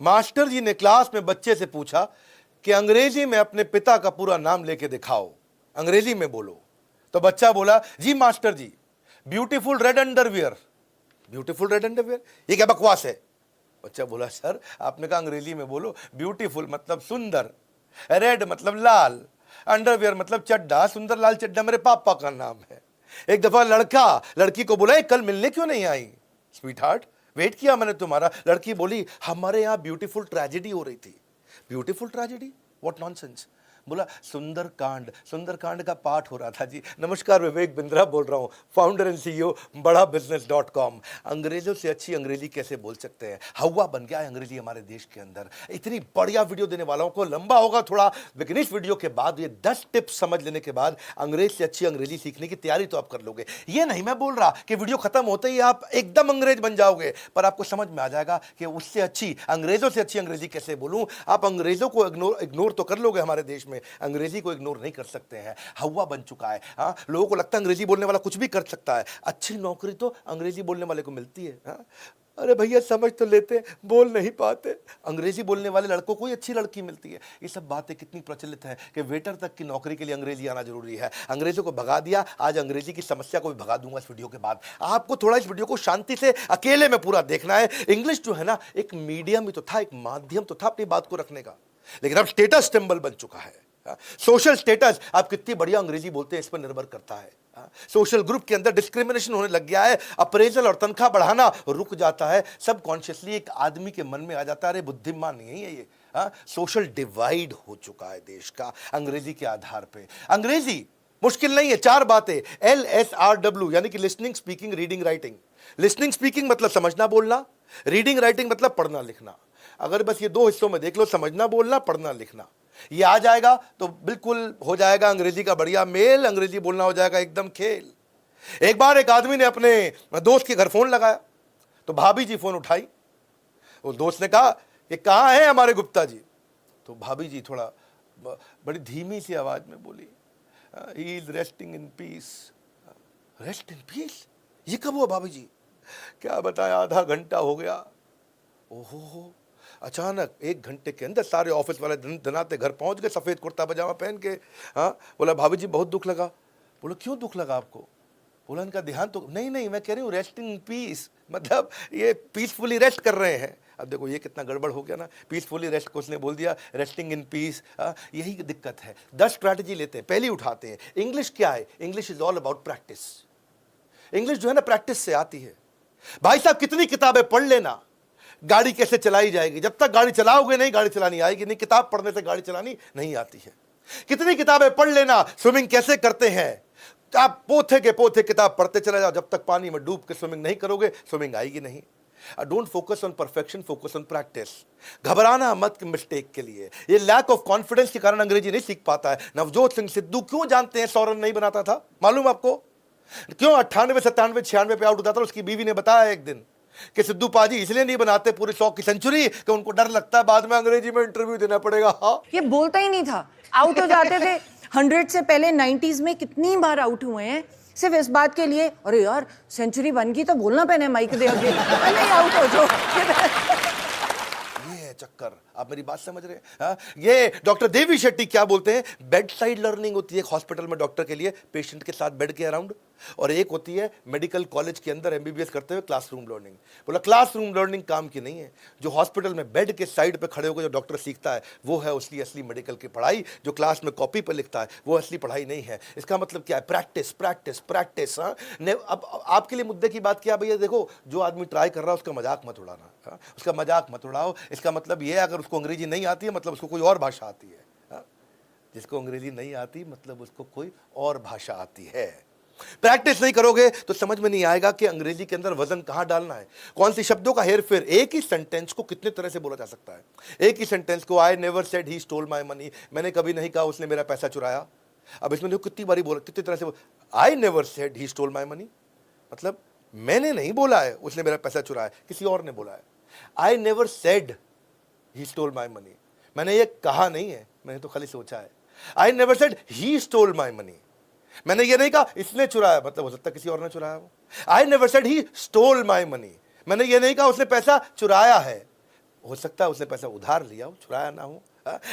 Master जी ने class में बच्चे से पूछा कि अंग्रेजी में अपने पिता का पूरा नाम लेके दिखाओ, अंग्रेजी में बोलो। तो बच्चा बोला, जी master ji, beautiful red underwear. Beautiful red underwear, ये क्या बकवास है? बच्चा बोला, सर आपने कहा अंग्रेजी में बोलो, ब्यूटीफुल मतलब सुंदर, रेड मतलब लाल, अंडरवियर मतलब चड्डा, सुंदर लाल चड्डा मेरे पापा का नाम है। एक दफा लड़का लड़की को बोला, कल मिलने क्यों नहीं आई? स्वीट हार्ट, वेट किया मैंने तुम्हारा। लड़की बोली, हमारे यहां ब्यूटीफुल ट्रेजेडी हो रही थी। Beautiful tragedy, what nonsense. बोला, सुंदरकांड का पाठ हो रहा था जी। नमस्कार, विवेक बिंद्रा बोल रहा हूँ, फाउंडर एंड सीईओ बड़ा बिजनेस.com। अंग्रेजों से अच्छी अंग्रेजी कैसे बोल सकते हैं? हवा बन गया है अंग्रेजी हमारे देश के अंदर। इतनी बढ़िया वीडियो देने वालों को, लंबा होगा थोड़ा, लेकिन इस वीडियो के बाद ये 10 टिप्स समझ लेने के बाद अंग्रेज से अच्छी अंग्रेजी सीखने की तैयारी तो आप कर लोगे। ये नहीं मैं बोल रहा कि वीडियो खत्म होते ही आप एकदम अंग्रेज बन जाओगे, पर आपको समझ में आ जाएगा कि उससे अच्छी, अंग्रेजों से अच्छी अंग्रेजी कैसे बोलूं। आप अंग्रेजों को इग्नोर तो कर लोगे, हमारे देश में अंग्रेजी को इग्नोर नहीं कर सकते हैं। हवा बन चुका है। हाँ, लोगों को लगता है अंग्रेजी बोलने वाला कुछ भी कर सकता है। अच्छी नौकरी तो अंग्रेजी बोलने वाले को मिलती है। हाँ? अरे भैया समझ तो लेते, बोल नहीं पाते। अंग्रेजी बोलने वाले लड़कों को ही अच्छी लड़की मिलती है। ये सब बातें कितनी प्रचलित हैं कि वेटर तक की नौकरी के लिए अंग्रेजी आना जरूरी है। अंग्रेजों को भगा दिया, आज अंग्रेजी की समस्या को भी भगा दूंगा इस वीडियो के बाद। आपको थोड़ा इस वीडियो को शांति से अकेले में पूरा देखना है। इंग्लिश जो है ना, एक मीडियम ही तो था, एक माध्यम तो था अपनी बात को रखने का, लेकिन अब स्टेटस सिंबल बन चुका है। सोशल स्टेटस, आप कितनी बढ़िया अंग्रेजी बोलते हैं इस पर निर्भर करता है। सोशल ग्रुप के अंदर डिस्क्रिमिनेशन होने लग गया है। अप्रेजल और तनख्वाह बढ़ाना रुक जाता है। सब कॉन्शियसली एक आदमी के मन में आ जाता है, अरे बुद्धिमान नहीं है ये। सोशल डिवाइड हो चुका है देश का अंग्रेजी के आधार पे। अंग्रेजी मुश्किल नहीं है, 4 बातें, LSRW यानी कि listening, speaking, reading, writing. Listening speaking मतलब समझना बोलना, रीडिंग राइटिंग मतलब पढ़ना लिखना। अगर बस ये 2 हिस्सों में देख लो, समझना बोलना, पढ़ना लिखना, ये आ जाएगा तो बिल्कुल हो जाएगा अंग्रेजी का बढ़िया मेल। अंग्रेजी बोलना हो जाएगा एकदम खेल। एक बार एक आदमी ने अपने दोस्त के घर फोन लगाया, तो भाभी जी फोन उठाई। वो दोस्त ने कहा, ये कहाँ है हमारे गुप्ता जी? तो भाभी जी थोड़ा बड़ी धीमी सी आवाज में बोली, he is resting in peace. Rest in peace, ये कब हुआ भाभी जी? क्या बताया, आधा घंटा हो गया। ओहो, अचानक 1 घंटे के अंदर सारे ऑफिस वाले धनाते घर पहुंच गए, सफेद कुर्ता पजामा पहन के। हाँ, बोला भाभी जी बहुत दुख लगा। बोला क्यों दुख लगा आपको? बोला इनका ध्यान तो नहीं, मैं कह रही हूँ रेस्टिंग इन पीस, मतलब ये पीसफुली रेस्ट कर रहे हैं। अब देखो ये कितना गड़बड़ हो गया ना, पीसफुली रेस्ट को उसने बोल दिया रेस्टिंग इन पीस। यही दिक्कत है। 10 स्ट्रैटेजी लेते हैं, पहली उठाते हैं। इंग्लिश क्या है? English is all about practice. English जो है ना, प्रैक्टिस से आती है। भाई साहब कितनी किताबें पढ़ लेना, गाड़ी कैसे चलाई जाएगी? जब तक गाड़ी चलाओगे नहीं, गाड़ी चलानी आएगी नहीं। किताब पढ़ने से गाड़ी चलानी नहीं आती है। कितनी किताबें पढ़ लेना, स्विमिंग कैसे करते हैं, आप पोथे के पोथे किताब पढ़ते चले जाओ, जब तक पानी में डूब के स्विमिंग नहीं करोगे, स्विमिंग आएगी नहीं। Don't focus on perfection, focus on practice. घबराना मत मिस्टेक के लिए। ये लैक ऑफ कॉन्फिडेंस के कारण अंग्रेजी नहीं सीख पाता है। नवजोत सिंह सिद्धू क्यों जानते हैं 100 रन नहीं बनाता था? मालूम आपको क्यों? 98, 97, 96 पे आउट होता था। उसकी बीवी ने बताया एक दिन कि सिद्धू पाजी इसलिए नहीं बनाते पूरे 100 की सेंचुरी कि उनको डर लगता है बाद में अंग्रेजी में इंटरव्यू देना पड़ेगा। हाँ, ये बोलता ही नहीं था, आउट हो जाते थे। 100 से पहले 90s में कितनी बार आउट हुए हैं सिर्फ इस बात के लिए, अरे यार सेंचुरी बन गई तो बोलना पहने माइक दे आगे, नहीं आउट हो जाओ। ये चक्कर, आप मेरी बात समझ रहे हैं? हाँ? ये डॉक्टर देवी शेट्टी क्या बोलते हैं, बेड साइड लर्निंग होती है हॉस्पिटल में डॉक्टर के लिए, पेशेंट के साथ बेड के अराउंड, और एक होती है मेडिकल कॉलेज के अंदर MBBS करते हुए क्लासरूम लर्निंग। बोला क्लासरूम लर्निंग काम की नहीं है। जो हॉस्पिटल में बेड के साइड पे खड़े होकर जो डॉक्टर सीखता है वो है उसकी असली मेडिकल की पढ़ाई। जो क्लास में कॉपी पर लिखता है वो असली पढ़ाई नहीं है। इसका मतलब क्या है? Practice practice practice. हाँ, अब आपके लिए मुद्दे की बात क्या भैया, देखो जो आदमी ट्राई कर रहा है उसका मजाक मत उड़ाना। हाँ? उसका मजाक मत उड़ाओ। इसका मतलब ये है अगर उसको अंग्रेजी नहीं आती है मतलब उसको कोई और भाषा आती है। हाँ? जिसको अंग्रेजी नहीं आती मतलब उसको कोई और भाषा आती है। प्रैक्टिस नहीं करोगे तो समझ में नहीं आएगा कि अंग्रेजी के अंदर वजन कहां डालना है, कौन सी शब्दों का हेरफेर। एक ही सेंटेंस को कितने तरह से बोला जा सकता है। एक ही सेंटेंस को, I never said he stole my money, मैंने कभी नहीं कहा उसने मेरा पैसा चुराया। अब इसमें देखो कितनी बारी बोला, कितनी तरह से। I never said he stole my money मतलब मैंने नहीं बोला है उसने मेरा पैसा चुराया, किसी और ने बोला है। I never said he stole my money, मैंने ये कहा नहीं है, मैंने तो खाली सोचा है। I never said he stole my money, मैंने ये नहीं कहा इसने चुराया, मतलब हो सकता है किसी और ने चुराया हो। I never said he stole my money, मैंने ये नहीं कहा उसने पैसा चुराया है। हो सकता है उसने पैसा उधार लिया हो, चुराया ना हो।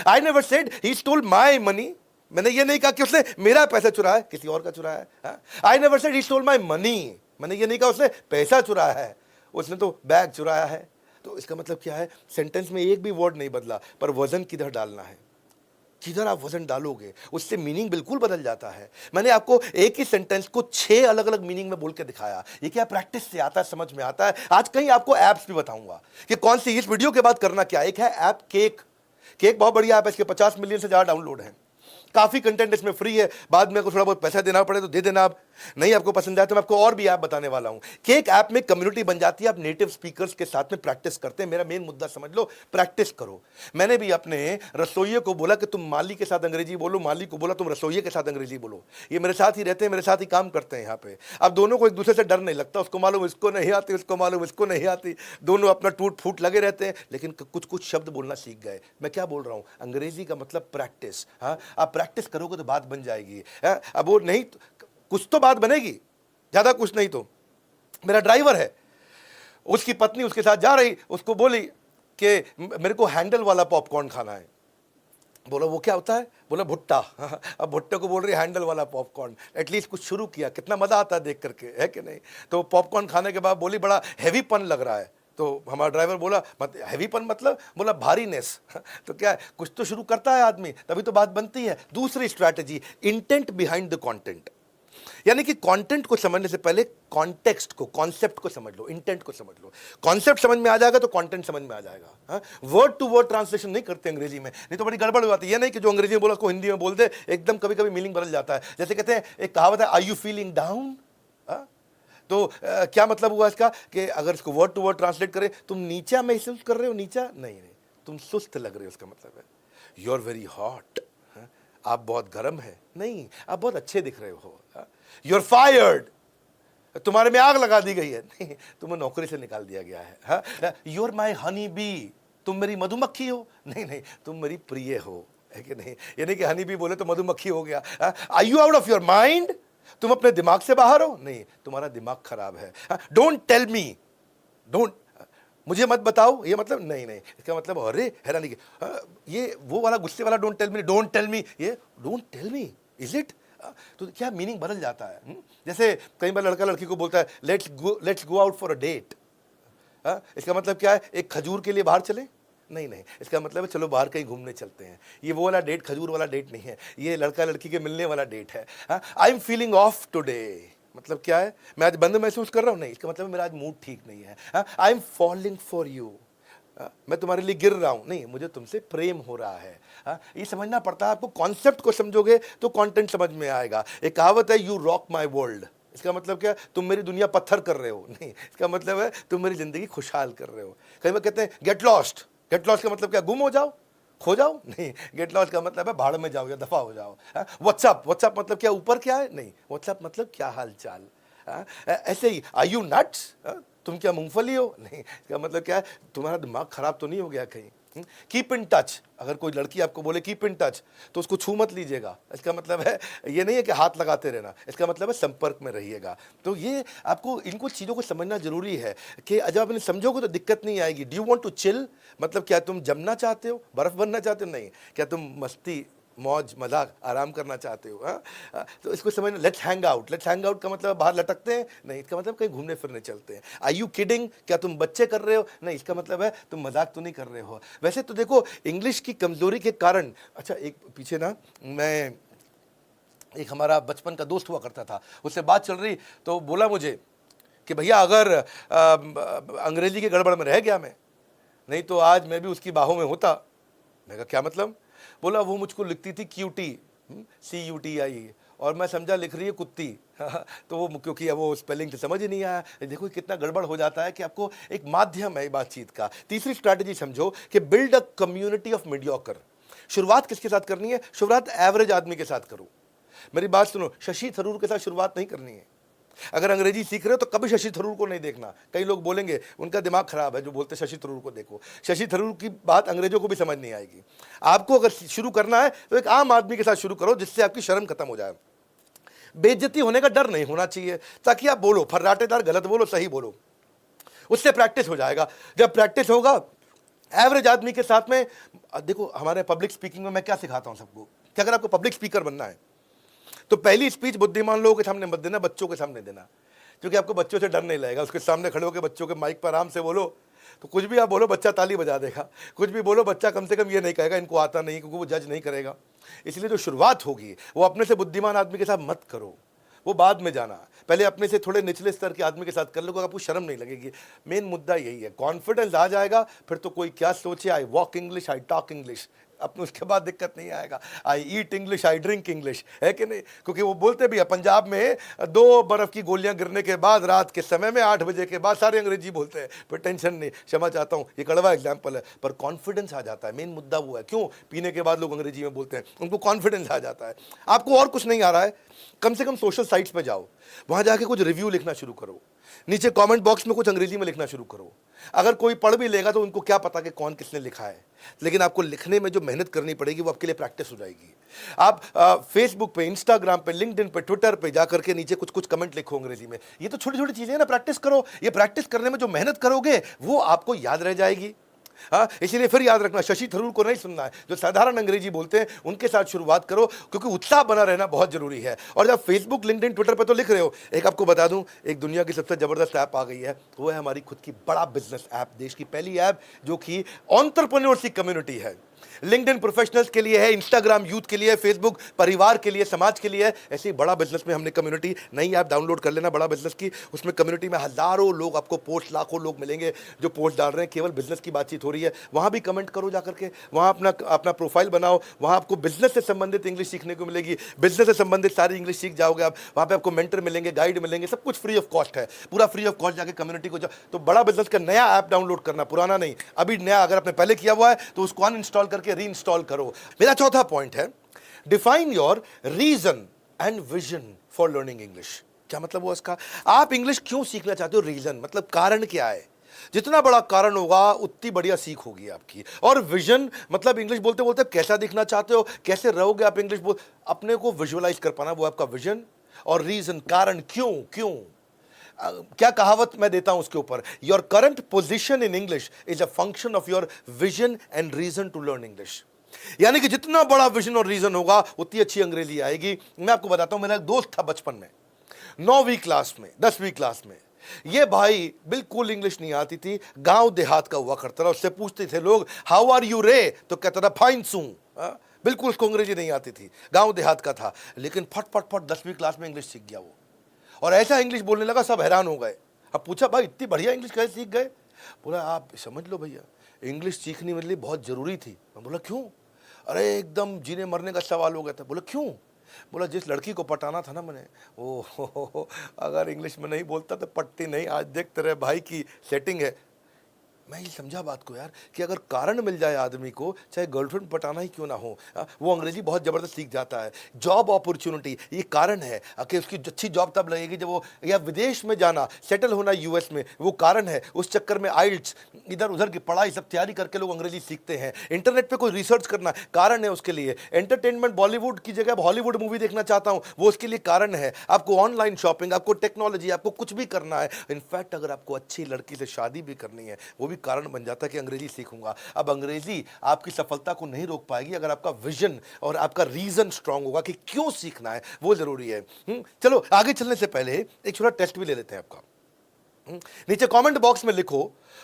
I never said he stole my money, मैंने ये नहीं कहा कि उसने मेरा पैसा चुराया, किसी और का चुराया है। I never said he stole my money, मैंने ये नहीं कहा उसने पैसा चुराया है, उसने तो बैग चुराया है। तो इसका मतलब क्या है, सेंटेंस में एक भी वर्ड नहीं बदला, पर वजन किधर डालना है, किधर आप वजन डालोगे उससे मीनिंग बिल्कुल बदल जाता है। मैंने आपको एक ही सेंटेंस को 6 अलग अलग मीनिंग में बोल के दिखाया। ये क्या प्रैक्टिस से आता है, समझ में आता है। आज कहीं आपको ऐप्स भी बताऊंगा कि कौन सी, इस वीडियो के बाद करना क्या। एक है ऐप केक, केक बहुत बढ़िया ऐप है, इसके 50 मिलियन से ज़्यादा डाउनलोड है, काफ़ी कंटेंट इसमें फ्री है, बाद में आपको थोड़ा बहुत पैसा देना पड़े तो दे देना। आप नहीं आपको पसंद आए तो मैं आपको और भी ऐप बताने वाला हूं। केक ऐप में कम्युनिटी बन जाती है, आप नेटिव स्पीकर्स के साथ में प्रैक्टिस करते हैं। मेरा मेन मुद्दा समझ लो, प्रैक्टिस करो। मैंने भी अपने रसोइये को बोला कि तुम माली के साथ अंग्रेजी बोलो, माली को बोला तुम रसोइये के साथ अंग्रेजी बोलो। ये मेरे साथ ही रहते हैं, मेरे साथ ही काम करते हैं यहाँ पे। अब दोनों को एक दूसरे से डर नहीं लगता, उसको मालूम इसको नहीं आती, उसको मालूम इसको नहीं आती, दोनों अपना टूट फूट लगे रहते हैं, लेकिन कुछ कुछ शब्द बोलना सीख गए। मैं क्या बोल रहा हूँ, अंग्रेजी का मतलब प्रैक्टिस। हाँ, आप प्रैक्टिस करोगे तो बात बन जाएगी। अब वो नहीं, कुछ तो बात बनेगी, ज्यादा कुछ नहीं। तो मेरा ड्राइवर है, उसकी पत्नी उसके साथ जा रही, उसको बोली कि मेरे को हैंडल वाला पॉपकॉर्न खाना है। बोला वो क्या होता है, बोला भुट्टा। अब भुट्टे को बोल रही हैंडल वाला पॉपकॉर्न। एटलीस्ट कुछ शुरू किया, कितना मजा आता है देख करके, है कि नहीं। तो पॉपकॉर्न खाने के बाद बोली बड़ा हैवीपन लग रहा है। तो हमारा ड्राइवर बोला हैवीपन मतलब, बोला भारीनेस। तो क्या है, कुछ तो शुरू करता है आदमी, तभी तो बात बनती है। दूसरी strategy, intent behind the content, यानी कि कंटेंट को समझने से पहले कॉन्टेक्स्ट को, कॉन्सेप्ट को समझ लो, इंटेंट को समझ लो। कॉन्सेप्ट समझ में आ जाएगा तो कंटेंट समझ में आ जाएगा। वर्ड टू वर्ड ट्रांसलेशन नहीं करते अंग्रेजी में, नहीं तो बड़ी गड़बड़ हो जाती है। ये नहीं कि जो अंग्रेजी में बोला उसको हिंदी में बोल दे, एकदम कभी कभी मीनिंग बदल जाता है। जैसे कहते हैं, एक कहावत है, आर यू फीलिंग डाउन। तो क्या मतलब हुआ इसका कि अगर इसको वर्ड टू वर्ड ट्रांसलेट करें, तुम नीचा महसूस कर रहे हो, नीचा नहीं, तुम सुस्त लग रहे हो, उसका मतलब है यू आर वेरी हॉट, आप बहुत गर्म है, नहीं आप बहुत अच्छे दिख रहे हो। यू आर फायर्ड, तुम्हारे में आग लगा दी गई है, नहीं तुम्हें नौकरी से निकाल दिया गया है। You are my honey bee, तुम मेरी मधुमक्खी हो, नहीं तुम मेरी प्रिय हो, है कि नहीं। यानी कि हनी बी बोले तो मधुमक्खी हो गया। Are you out of your mind, तुम अपने दिमाग से बाहर हो, नहीं तुम्हारा दिमाग खराब है। डोंट टेल मी, डोंट, मुझे मत बताओ, ये मतलब नहीं, इसका मतलब अरे हैरानी की, ये वो वाला गुस्से वाला डोंट टेल मी, ये don't tell me, is it. तो क्या मीनिंग बदल जाता है। जैसे कई बार लड़का लड़की को बोलता है let's go out for a date. इसका मतलब क्या है, एक खजूर के लिए बाहर चले, नहीं इसका मतलब है चलो बाहर कहीं घूमने चलते हैं। ये वो वाला डेट, खजूर वाला डेट नहीं है, ये लड़का लड़की के मिलने वाला डेट है। I am feeling of today, मतलब क्या है, मैं आज बंद महसूस कर रहा हूं, नहीं इसका मतलब मेरा आज मूड ठीक नहीं है। I M falling for you, मैं तुम्हारे लिए गिर रहा हूं, नहीं मुझे तुमसे प्रेम हो रहा है। ये समझना पड़ता है आपको। कॉन्सेप्ट को समझोगे तो कंटेंट समझ में आएगा। एक कहावत है, यू रॉक माई वर्ल्ड, इसका मतलब क्या, तुम मेरी दुनिया पत्थर कर रहे हो, नहीं इसका मतलब है तुम मेरी जिंदगी खुशहाल कर रहे हो। कई बार कहते हैं गेट लॉस्ट, गेट लॉस्ट का मतलब क्या, गुम हो जाओ, खो जाओ, नहीं गेट लॉस्ट का मतलब है भाड़ में जाओ या दफा हो जाओ। व्हाट्सअप, व्हाट्सअप मतलब क्या, ऊपर क्या है, नहीं व्हाट्सअप मतलब क्या हाल चाल। ऐसे ही आर यू नट्स, तुम क्या मूंगफली हो, नहीं इसका मतलब क्या है, तुम्हारा दिमाग खराब तो नहीं हो गया कहीं। कीप इन टच, अगर कोई लड़की आपको बोले कीप इन टच तो उसको छू मत लीजिएगा, इसका मतलब है ये नहीं है कि हाथ लगाते रहना, इसका मतलब है संपर्क में रहिएगा। तो ये आपको इनको चीज़ों को समझना जरूरी है कि जब आप इन्हें समझोगे तो दिक्कत नहीं आएगी। Do you want to chill, मतलब क्या तुम जमना चाहते हो, बर्फ बनना चाहते हो, नहीं क्या तुम मस्ती मौज मजाक आराम करना चाहते हो। तो इसको समझना। Let's hang out, let's hang out का मतलब बाहर लटकते हैं, नहीं इसका मतलब कहीं घूमने फिरने चलते हैं। आर यू किडिंग, क्या तुम बच्चे कर रहे हो, नहीं इसका मतलब है तुम मजाक तो नहीं कर रहे हो। वैसे तो देखो इंग्लिश की कमजोरी के कारण, अच्छा एक पीछे ना, मैं एक हमारा बचपन का दोस्त हुआ करता था, उससे बात चल रही तो बोला मुझे कि भैया अगर अंग्रेजी के गड़बड़ में रह गया मैं, नहीं तो आज मैं भी उसकी बाहों में होता। मैं कहा क्या मतलब, बोला वो मुझको लिखती थी क्यूटी, CUTI, और मैं समझा लिख रही है कुत्ती। तो वो क्योंकि अब वो स्पेलिंग तो समझ ही नहीं आया। देखो कितना गड़बड़ हो जाता है कि आपको एक माध्यम है बातचीत का। तीसरी स्ट्रैटेजी समझो कि build a community of mediocre. शुरुआत किसके साथ करनी है, शुरुआत एवरेज आदमी के साथ करो। मेरी बात सुनो, शशि थरूर के साथ शुरुआत नहीं करनी है। अगर अंग्रेजी सीख रहे हो तो कभी शशि थरूर को नहीं देखना। कई लोग बोलेंगे उनका दिमाग खराब है जो बोलते शशि थरूर को देखो, शशि थरूर की बात अंग्रेजों को भी समझ नहीं आएगी। आपको अगर शुरू करना है तो एक आम आदमी के साथ शुरू करो, जिससे आपकी शर्म खत्म हो जाए। बेइज्जती होने का डर नहीं होना चाहिए, ताकि आप बोलो फर्राटेदार, गलत बोलो सही बोलो, उससे प्रैक्टिस हो जाएगा। जब प्रैक्टिस होगा एवरेज आदमी के साथ में देखो, हमारे पब्लिक स्पीकिंग में मैं क्या सिखाता हूं सबको कि अगर आपको पब्लिक स्पीकर बनना है तो पहली स्पीच बुद्धिमान लोगों के सामने मत देना, बच्चों के सामने देना, क्योंकि आपको बच्चों से डर नहीं लगेगा। उसके सामने खड़े होकर बच्चों के माइक पर आराम से बोलो, तो कुछ भी आप बोलो बच्चा ताली बजा देगा, कुछ भी बोलो बच्चा कम से कम ये नहीं कहेगा इनको आता नहीं, क्योंकि वो जज नहीं करेगा। इसलिए जो शुरुआत होगी वो अपने से बुद्धिमान आदमी के साथ मत करो, वो बाद में जाना, पहले अपने से थोड़े निचले स्तर के आदमी के साथ कर लो, आपको शर्म नहीं लगेगी। मेन मुद्दा यही है, कॉन्फिडेंस आ जाएगा फिर तो कोई क्या सोचे, I walk English, I talk English, अपने उसके बाद दिक्कत नहीं आएगा। आई ईट इंग्लिश, आई ड्रिंक इंग्लिश, है कि नहीं? क्योंकि वो बोलते भी है पंजाब में 2 बर्फ की गोलियां गिरने के बाद रात के समय में 8 बजे के बाद सारे अंग्रेजी बोलते हैं, पर टेंशन नहीं, क्षमा चाहता हूँ ये कड़वा एग्जाम्पल है, पर कॉन्फिडेंस आ जाता है। मेन मुद्दा वो है, क्यों पीने के बाद लोग अंग्रेजी में बोलते हैं, उनको कॉन्फिडेंस आ जाता है। आपको और कुछ नहीं आ रहा है, कम से कम सोशल साइट्स पे जाओ, वहां जाके कुछ रिव्यू लिखना शुरू करो, नीचे कमेंट बॉक्स में कुछ अंग्रेजी में लिखना शुरू करो। अगर कोई पढ़ भी लेगा तो उनको क्या पता कि कौन किसने लिखा है, लेकिन आपको लिखने में जो मेहनत करनी पड़ेगी वो आपके लिए प्रैक्टिस हो जाएगी। आप फेसबुक पे, इंस्टाग्राम पे, लिंक्डइन पे, ट्विटर पे जाकर के नीचे कुछ कुछ कमेंट लिखो अंग्रेजी में। ये तो छोटी छोटी चीजें हैं ना, प्रैक्टिस करो। ये प्रैक्टिस करने में जो मेहनत करोगे वो आपको याद रह जाएगी। हाँ, इसीलिए फिर याद रखना, शशि थरूर को नहीं सुनना है, जो साधारण अंग्रेजी बोलते हैं उनके साथ शुरुआत करो, क्योंकि उत्साह बना रहना बहुत जरूरी है। और जब फेसबुक, लिंक्डइन, ट्विटर पे तो लिख रहे हो, एक आपको बता दूं, एक दुनिया की सबसे जबरदस्त ऐप आ गई है, वो है हमारी खुद की बड़ा बिजनेस ऐप, देश की पहली ऐप जो कि एंटरप्रेन्योर्स की कम्युनिटी है। लिंक्डइन प्रोफेशनल्स के लिए है, इंस्टाग्राम यूथ के लिए, फेसबुक परिवार के लिए, समाज के लिए है। ऐसे ही बड़ा बिजनेस में हमने कम्युनिटी, नई ऐप डाउनलोड कर लेना बड़ा बिजनेस की, उसमें कम्युनिटी में हजारों लोग आपको पोस्ट, लाखों लोग मिलेंगे जो पोस्ट डाल रहे हैं, केवल बिजनेस की बातचीत हो रही है। वहां भी कमेंट करो जाकर के, वहां अपना प्रोफाइल बनाओ, वहां आपको बिजनेस से संबंधित इंग्लिश सीखने को मिलेगी, बिजनेस से संबंधित सारी इंग्लिश सीख जाओगे आप। वहां पे आपको मेंटर मिलेंगे, गाइड मिलेंगे, सब कुछ फ्री ऑफ कॉस्ट है, पूरा फ्री ऑफ कॉस्ट। जाके कम्युनिटी को तो बड़ा बिजनेस का नया ऐप डाउनलोड करना, पुराना नहीं, अभी नया। अगर आपने पहले किया हुआ है तो उसको अनइंस्टॉल करके री इंस्टॉल करो। मेरा चौथा पॉइंट है, define your reason and vision for learning English. क्या मतलब हुआ इसका? आप इंग्लिश क्यों सीखना चाहते हो? रीजन मतलब कारण क्या है? जितना बड़ा कारण होगा उतनी बढ़िया सीख होगी आपकी। और विजन मतलब इंग्लिश बोलते बोलते कैसा दिखना चाहते हो, कैसे रहोगे आप इंग्लिश बोल, अपने को विजुअलाइज कर पाना, वो आपका विजन। और रीजन, कारण, क्यों क्यों क्या कहावत मैं देता हूं उसके ऊपर, your current position in English is a function of your vision and reason to learn English. यानी कि जितना बड़ा विजन और रीजन होगा उतनी अच्छी अंग्रेजी आएगी। मैं आपको बताता हूं, मेरा एक दोस्त था बचपन में, 9वीं क्लास में, 10वीं क्लास में, ये भाई बिल्कुल इंग्लिश नहीं आती थी, गांव देहात का हुआ करता था। उससे पूछते थे लोग हाउ आर यू रे, तो कहता था फाइन सू। बिल्कुल उसको अंग्रेजी नहीं आती थी, गांव देहात का था, लेकिन फट फट फट 10वीं क्लास में इंग्लिश सीख गया वो, और ऐसा इंग्लिश बोलने लगा, सब हैरान हो गए। अब पूछा भाई इतनी बढ़िया इंग्लिश कैसे सीख गए? बोला आप समझ लो भैया, इंग्लिश सीखनी मेरे लिए बहुत जरूरी थी। मैं बोला क्यों? अरे एकदम जीने मरने का सवाल हो गया था। बोला क्यों? बोला जिस लड़की को पटाना था ना मैंने, ओ अगर इंग्लिश में नहीं बोलता तो पटती नहीं। आज देख तेरे भाई की सेटिंग है। मैं ये समझा बात को यार, कि अगर कारण मिल जाए आदमी को, चाहे गर्लफ्रेंड पटाना ही क्यों ना हो, वो अंग्रेजी बहुत ज़बरदस्त सीख जाता है। जॉब अपॉर्चुनिटी ये कारण है कि उसकी अच्छी जॉब तब लगेगी जब वो, या विदेश में जाना, सेटल होना यूएस में, वो कारण है। उस चक्कर में आइल्स, इधर उधर की पढ़ाई सब तैयारी करके लोग अंग्रेजी सीखते हैं। इंटरनेट पर कोई रिसर्च करना, कारण है उसके लिए। एंटरटेनमेंट, बॉलीवुड की जगह हॉलीवुड मूवी देखना चाहता हूँ, वो उसके लिए कारण है। आपको ऑनलाइन शॉपिंग, आपको टेक्नोलॉजी, आपको कुछ भी करना है, इनफैक्ट अगर आपको अच्छी लड़की से शादी भी करनी है, वो भी कारण बन जाता है कि अंग्रेजी सीखूंगा। अब अंग्रेजी आपकी सफलता को नहीं रोक पाएगी अगर आपका विजन और आपका रीजन स्ट्रांग होगा कि क्यों सीखना है, वो जरूरी है। चलो आगे चलने से पहले एक छोटा टेस्ट भी ले लेते हैं आपका। नीचे कमेंट बॉक्स में लिखो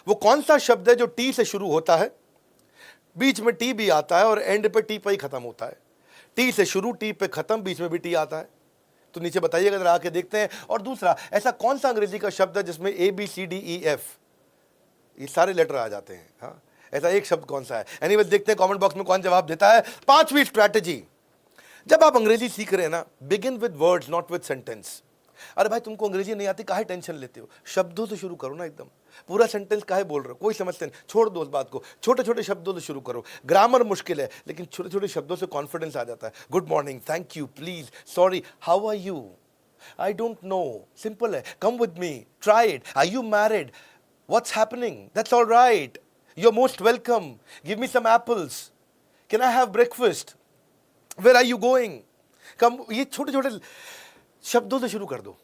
वो कौन सा शब्द है जो टी से शुरू होता है, बीच में टी भी आता है और एंड पे टी पे ही खत्म होता है। टी से शुरू, टी पे खत्म, बीच में भी टी आता है। तो नीचे बताइएगा, जरा आके देखते हैं। और दूसरा, ऐसा कौन सा अंग्रेजी का शब्द है जिसमें ABCDEF ये सारे लेटर आ जाते हैं? हाँ, ऐसा एक शब्द कौन सा है? एनीवेज देखते हैं कमेंट बॉक्स में कौन जवाब देता है। 5वीं स्ट्रैटेजी, जब आप अंग्रेजी सीख रहे हैं ना, begin with words not with sentence. अरे भाई तुमको अंग्रेजी नहीं आती, काहे टेंशन लेते हो? शब्दों से शुरू करो ना, एकदम पूरा सेंटेंस काहे बोल रहे हो? कोई समझते नहीं, छोड़ दो उस बात को, छोटे छोटे शब्दों से शुरू करो। ग्रामर मुश्किल है, लेकिन छोटे छोटे शब्दों से कॉन्फिडेंस आ जाता है। Good morning, thank you, please, sorry, how are you, I don't know, simple है, come with me, try it, are you married, what's happening, that's all right, you're most welcome, give me some apples, can I have breakfast, where are you going, come, ये छोटे छोटे शब्दों से शुरू कर दो।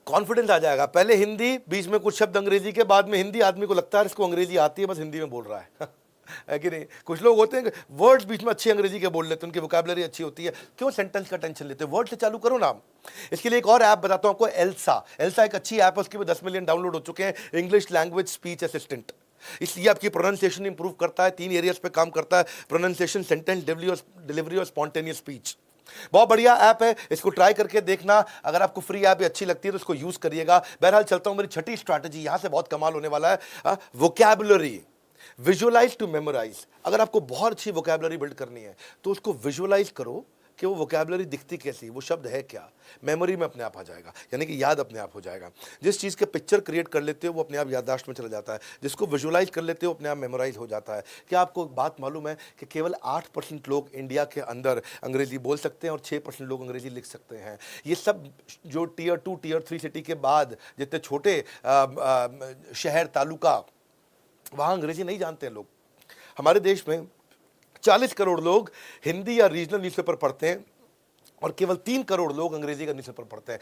Confidence आ जाएगा। पहले हिंदी, बीच में कुछ शब्द अंग्रेजी के, बाद में हिंदी। आदमी को लगता है इसको अंग्रेजी आती है, बस हिंदी में बोल रहा है है कि नहीं? कुछ लोग होते हैं वर्ड्स बीच में अच्छी अंग्रेजी के बोल लेते हैं, उनकी वोकैबुलरी अच्छी होती है, क्यों सेंटेंस का टेंशन लेते हैं? वर्ड से चालू करो ना। इसके लिए एक और ऐप बताता हूं आपको, एल्सा। एल्सा एक अच्छी ऐप है, उसके भी 10 मिलियन डाउनलोड हो चुके हैं। इंग्लिश लैंग्वेज स्पीच असिस्टेंट, इसलिए आपकी प्रोनाउंसिएशन इंप्रूव करता है। 3 एरियाज पे काम करता है, प्रोनाउंसिएशन, सेंटेंस डिलीवरी और स्पॉन्टेनियस स्पीच। बहुत बढ़िया ऐप है, इसको ट्राई करके देखना। अगर आपको फ्री ऐप अच्छी लगती है तो इसको यूज करिएगा। बहरहाल चलता हूं मेरी छठी स्ट्रैटेजी, यहां से बहुत कमाल होने वाला है। Vocabulary, visualize to memorize. अगर आपको बहुत अच्छी वोकैबुलरी बिल्ड करनी है तो उसको विजुअलाइज करो कि वो वोकैबुलरी दिखती कैसी, वो शब्द है क्या, मेमोरी में अपने आप आ जाएगा, यानी कि याद अपने आप हो जाएगा। जिस चीज़ के पिक्चर क्रिएट कर लेते हो वो अपने आप याददाश्त में चला जाता है, जिसको विजुअलाइज कर लेते हो अपने आप मेमोराइज हो जाता है। क्या आपको एक बात मालूम है कि केवल 8% लोग इंडिया के अंदर अंग्रेजी बोल सकते हैं और 6% लोग अंग्रेजी लिख सकते हैं? ये सब जो टियर 2 टियर 3 सिटी के बाद जितने छोटे शहर तालुका, वहाँ अंग्रेजी नहीं जानते हैं लोग। हमारे देश में 40 करोड़ लोग हिंदी या रीजनल न्यूज़पेपर पढ़ते हैं और केवल 3 करोड़ लोग अंग्रेजी का न्यूज़पेपर पढ़ते हैं।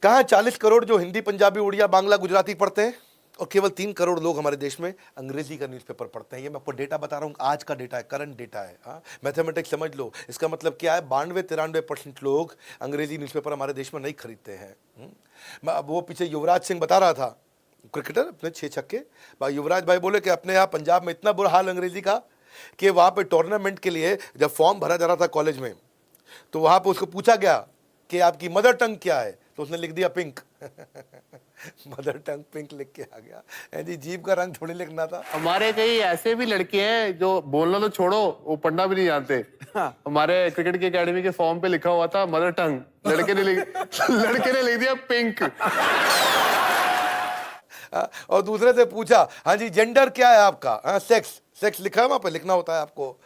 कहाँ 40 करोड़ जो हिंदी, पंजाबी, उड़िया, बांग्ला, गुजराती पढ़ते हैं और केवल 3 करोड़ लोग हमारे देश में अंग्रेजी का न्यूज़पेपर पढ़ते हैं। ये मैं आपको डेटा बता रहा हूँ, आज का डेटा है, करंट डेटा है। हाँ, मैथमेटिक्स समझ लो। इसका मतलब क्या है? 92-93% लोग अंग्रेजी न्यूज़पेपर हमारे देश में नहीं खरीदते हैं। वो पीछे युवराज सिंह बता रहा था, क्रिकेटर, अपने 6 छक्के, युवराज भाई बोले कि अपने यहाँ पंजाब में इतना बुरा हाल अंग्रेजी का कि वहाँ पे टूर्नामेंट के लिए जब फॉर्म भरा जा रहा था कॉलेज में, तो वहाँ पे उसको पूछा गया कि आपकी मदर टंग क्या है, तो उसने लिख दिया पिंक मदर टंग पिंक लिख के आ गया। जी, जीभ का रंग थोड़ी लिखना था। हमारे कई ऐसे भी लड़के हैं जो बोलना तो छोड़ो, वो पढ़ना भी नहीं जानते। हमारे क्रिकेट की एकेडमी के फॉर्म पे लिखा हुआ था मदर टंग, लड़के ने लिख दिया पिंक। और दूसरे से पूछा, हाँ जी जेंडर क्या है आपका? हाँ, सेक्स। सेक्स लिखा है वहाँ पे, लिखना होता है आपको।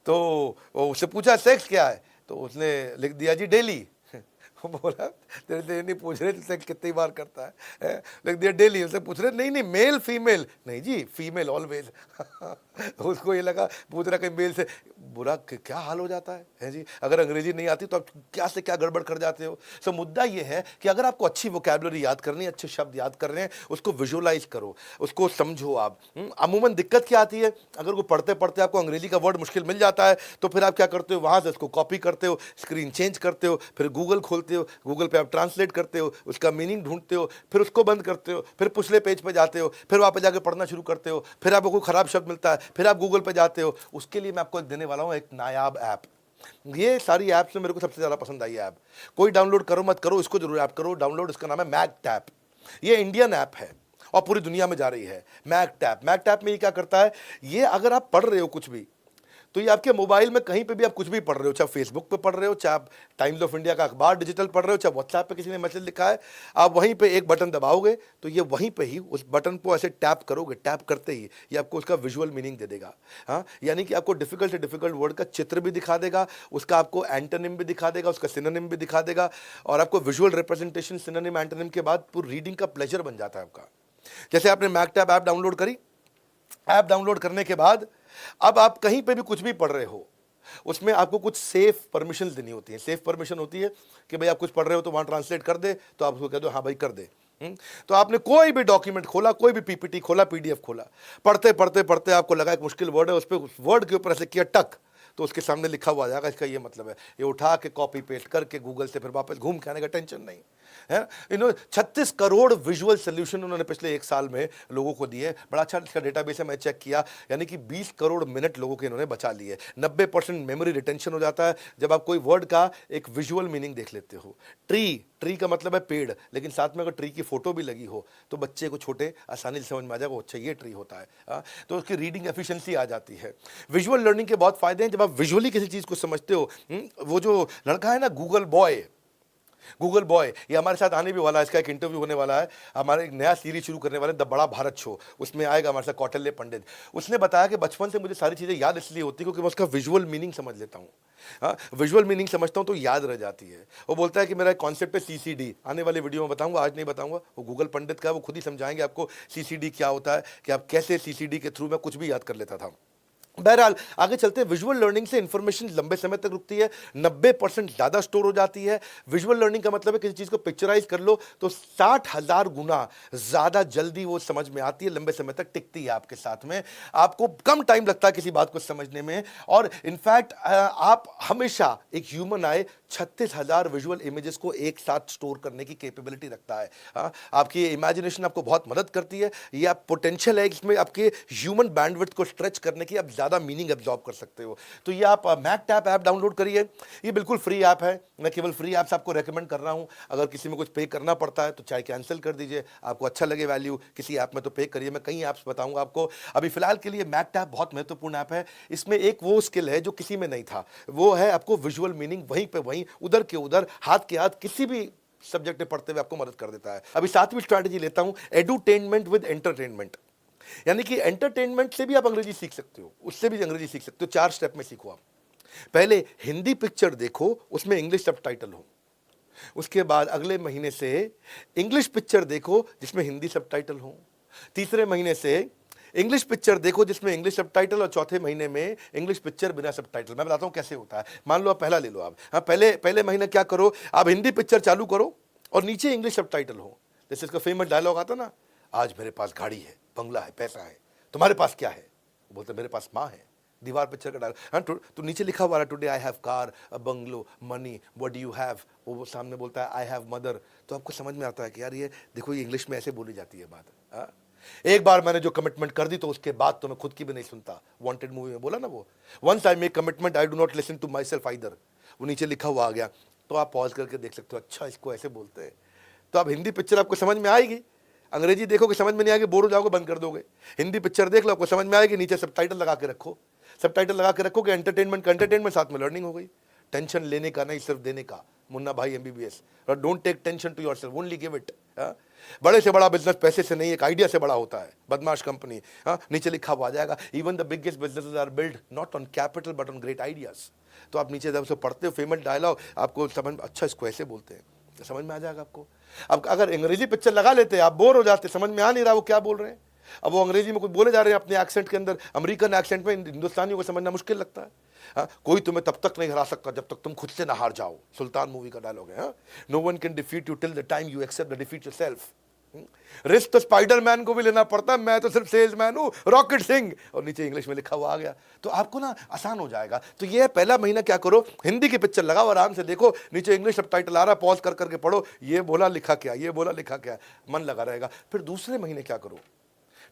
तो उससे पूछा सेक्स क्या है, तो उसने लिख दिया जी डेली। वो बोला तेरे नहीं पूछ रहे सेक्स कितनी बार करता है, लिख दिया डेली। उससे पूछ रहे नहीं मेल फीमेल, नहीं जी फीमेल ऑलवेज। उसको ये लगा पूछ रहा कि मेल से बुरा क्या हाल हो जाता है जी। अगर अंग्रेजी नहीं आती तो आप क्या से क्या गड़बड़ कर जाते हो। सो मुद्दा ये है कि अगर आपको अच्छी वोकैबुलरी याद करनी है, अच्छे शब्द याद कर रहे हैं, उसको विजुअलाइज करो, उसको समझो आप। अमूमन दिक्कत क्या आती है, अगर वो पढ़ते पढ़ते आपको अंग्रेजी का वर्ड मुश्किल मिल जाता है तो फिर आप क्या करते हो, वहाँ से उसको कॉपी करते हो, स्क्रीन चेंज करते हो, फिर गूगल खोलते हो, गूगल पे आप ट्रांसलेट करते हो, उसका मीनिंग ढूंढते हो, फिर उसको बंद करते हो, फिर पिछले पेज पे जाते हो, फिर वहाँ पे जाके पढ़ना शुरू करते हो, फिर आपको कोई खराब शब्द मिलता है, फिर आप गूगल पे जाते हो। उसके लिए मैं आपको एक देने वाला हूँ, एक नायाब ऐप। ये सारी ऐप्स में मेरे को सबसे ज़्यादा पसंद आई ऐप। कोई डाउनलोड करो मत करो, इसको जरूर ऐप करो डाउनलोड। इसका नाम है मैगटैप। ये इंडियन ऐप है और पूरी दुनिया में जा रही है। मैगटैप। मैगटैप में ये क्या करता है, ये अगर आप पढ़ रहे हो कुछ भी तो ये आपके मोबाइल में कहीं पे भी आप कुछ भी पढ़ रहे हो, चाहे फेसबुक पे पढ़ रहे हो, चाहे आप टाइम्स ऑफ इंडिया का अखबार डिजिटल पढ़ रहे हो, चाहे व्हाट्सएप पे किसी ने मैसेज लिखा है, आप वहीं पे एक बटन दबाओगे तो ये वहीं पे ही उस बटन को ऐसे टैप करोगे, टैप करते ही ये आपको उसका विजुअल मीनिंग दे देगा। हाँ, यानी कि आपको डिफिकल्ट से डिफिकल्ट वर्ड का चित्र भी दिखा देगा, उसका आपको एंटोनिम भी दिखा देगा, उसका सिनोनिम भी दिखा देगा, और आपको विजुअल रिप्रेजेंटेशन सिनोनिम एंटोनिम के बाद पूरी रीडिंग का प्लेजर बन जाता है आपका। जैसे आपने मैगटैप ऐप डाउनलोड करी, ऐप डाउनलोड करने के बाद अब आप कहीं पे भी कुछ भी पढ़ रहे हो, उसमें आपको कुछ सेफ परमिशन देनी होती है। सेफ परमिशन होती है कि भाई आप कुछ पढ़ रहे हो तो वहां ट्रांसलेट कर दे, तो आप उसको कह दो हाँ भाई कर दे। तो आपने कोई भी डॉक्यूमेंट खोला, कोई भी पीपीटी खोला, पीडीएफ खोला, पढ़ते पढ़ते पढ़ते आपको लगा एक मुश्किल वर्ड है, उस पर उस वर्ड के ऊपर ऐसे किया टक, तो उसके सामने लिखा हुआ आ जाएगा इसका ये मतलब है। ये उठा के कॉपी पेस्ट करके गूगल से फिर वापस घूम के आने का टेंशन नहीं है। 36 करोड़ विजुअल सोल्यूशन उन्होंने पिछले 1 साल में लोगों को दिए। बड़ा अच्छा इसका डेटाबेस है, मैं चेक किया, यानी कि 20 करोड़ मिनट लोगों के इन्होंने बचा लिए। 90% मेमोरी रिटेंशन हो जाता है जब आप कोई वर्ड का एक विजुअल मीनिंग देख लेते हो। ट्री का मतलब है पेड़, लेकिन साथ में अगर ट्री की फोटो भी लगी हो तो बच्चे को छोटे आसानी से समझ में आ जाएगा, अच्छा ये ट्री होता है। तो उसकी रीडिंग एफिशिएंसी आ जाती है। विजुअल लर्निंग के बहुत फायदे हैं जब आप विजुअली किसी चीज़ को समझते हो। वो जो लड़का है ना गूगल बॉय, ये हमारे साथ आने भी वाला है, इसका एक इंटरव्यू होने वाला है। हमारे एक नया सीरीज शुरू करने वाले द बड़ा भारत शो, उसमें आएगा हमारे साथ कौटिल्य पंडित। उसने बताया कि बचपन से मुझे सारी चीज़ें याद इसलिए होती क्योंकि मैं उसका विजुअल मीनिंग समझ लेता हूँ। हाँ, विजुअल मीनिंग समझता हूँ तो याद रह जाती है। वो बोलता है कि मेरा एक कॉन्सेप्ट है सीसीडी, आने वाले वीडियो में बताऊंगा, आज नहीं बताऊंगा। वो गूगल पंडित का है, वो खुद ही समझाएंगे आपको सीसीडी क्या होता है, कि आप कैसे सीसीडी के थ्रू में कुछ भी याद कर लेता था। बहरहाल आगे चलते हैं। विजुअल लर्निंग से इंफॉर्मेशन लंबे समय तक रुकती है, 90% ज़्यादा स्टोर हो जाती है। विजुअल लर्निंग का मतलब है किसी चीज़ को पिक्चराइज कर लो तो 60,000 गुना ज़्यादा जल्दी वो समझ में आती है, लंबे समय तक टिकती है आपके साथ में, आपको कम टाइम लगता है किसी बात को समझने में। और इनफैक्ट आप हमेशा, एक ह्यूमन आई 36,000 विजुअल इमेजेस को एक साथ स्टोर करने की कैपेबिलिटी रखता है। हाँ, आपकी इमेजिनेशन आपको बहुत मदद करती है, ये आप पोटेंशियल है इसमें आपके ह्यूमन बैंडविड्थ को स्ट्रेच करने की, आप ज़्यादा मीनिंग एब्जॉर्ब कर सकते हो। तो ये आप मैकटैप ऐप डाउनलोड करिए, ये बिल्कुल फ्री ऐप है, मैं केवल फ्री ऐप्स आपको रेकमेंड कर रहा हूँ। अगर किसी में कुछ पे करना पड़ता है तो चाहे कैंसिल कर दीजिए, आपको अच्छा लगे वैल्यू किसी ऐप में तो पे करिए, मैं कई ऐप्स बताऊंगा आपको। अभी फिलहाल के लिए मैकटैप बहुत महत्वपूर्ण ऐप है, इसमें एक वो स्किल है जो किसी में नहीं था, वो है आपको विजुअल मीनिंग वहीं पे वहीं, उधर के उधर, हाथ के हाथ किसी भी सब्जेक्ट में पढ़ते हुए आपको मदद कर देता है। अभी 7वीं स्ट्रैटेजी लेता हूं, एडुटेनमेंट विद एंटरटेनमेंट, यानी कि एंटरटेनमेंट से भी आप अंग्रेजी सीख सकते हो, उससे भी अंग्रेजी सीख सकते हो। 4 स्टेप में सीखो आप। पहले हिंदी पिक्चर देखो, उसमें इंग्लिश सबटाइटल हो। उसके बाद अगले महीने से इंग्लिश पिक्चर देखो जिसमें हिंदी सबटाइटल हो। तीसरे महीने से इंग्लिश पिक्चर देखो जिसमें इंग्लिश सबटाइटल, और चौथे महीने में इंग्लिश पिक्चर बिना सबटाइटल। मैं बताता हूं कैसे होता है। मान लो आप पहला ले लो आप, हाँ, पहले महीने क्या करो, आप हिंदी पिक्चर चालू करो और नीचे इंग्लिश सबटाइटल हो। जैसे इसका फेमस डायलॉग आता ना, आज मेरे पास गाड़ी है, बंगला है, पैसा है, तुम्हारे पास क्या है? वो बोलते मेरे पास माँ है। दीवार पिक्चर का डायलॉग, हाँ, तो नीचे लिखा हुआ है today I have car, a bungalow, money, what do you have? वो सामने बोलता है आई हैव मदर। तो आपको समझ में आता है कि यार ये देखो, ये इंग्लिश में ऐसे बोली जाती है बात। हाँ? एक बार मैंने जो कमिटमेंट कर दी तो उसके बाद तो मैं खुद की भी नहीं सुनता। वांटेड मूवी में बोला ना वो, once I make commitment I do not listen to myself either, वो नीचे लिखा हुआ आ गया। तो आप पॉज करके देख सकते हो, अच्छा इसको ऐसे बोलते हैं। तो अब हिंदी पिक्चर आपको समझ में आएगी, अंग्रेजी देखोगे समझ में नहीं आएगी, बोर हो जाओगे, बंद कर दोगे। हिंदी पिक्चर देख लो, आपको समझ में आएगी, नीचे सबटाइटल लगा के रखो। सबटाइटल लगा के रखोगे, एंटरटेनमेंट का एंटरटेनमेंट, साथ में लर्निंग हो गई। टेंशन लेने का नहीं, सिर्फ देने का। Munna Bhai MBBS, don't take tension to yourself, only give it. बड़े से बड़ा बिजनेस पैसे से नहीं, एक आइडिया से बड़ा होता है। बदमाश कंपनी, नीचे लिखा हुआ आ जाएगा, even the biggest businesses are build not on capital but on great ideas. तो आप नीचे जब से पढ़ते हो फेमस डायलॉग, आपको समझ, अच्छा इसको ऐसे बोलते हैं, तो समझ में आ जाएगा आपको। अब अगर अंग्रेजी पिक्चर लगा लेते, आप बोर हो जाते, समझ में आ नहीं रहा वो क्या बोल रहे हैं। अब वो अंग्रेजी में कुछ बोले जा रहे हैं अपने एक्सेंट के अंदर, अमेरिकन एक्सेंट में, हिंदुस्तानियों को समझना मुश्किल लगता है। हाँ, कोई तुम्हें तब तक नहीं हरा सकता जब तक तुम खुद से ना हार जाओ, सुल्तान मूवी का डायलॉग है। No one can defeat you till the time you accept the defeat yourself. Risk तो स्पाइडरमैन को भी लेना पड़ता, मैं तो सिर्फ सेल्समैन हूं, रॉकेट सिंह, और नीचे इंग्लिश में लिखा हुआ आ गया। तो आपको ना आसान हो जाएगा। तो ये पहला महीना क्या करो, हिंदी की पिक्चर लगाओ, आराम से देखो, नीचे इंग्लिश सबटाइटल आ रहा है, पॉज कर करके पढ़ो, ये बोला लिखा क्या, ये बोला लिखा क्या, मन लगा रहेगा। फिर दूसरे महीने क्या करो,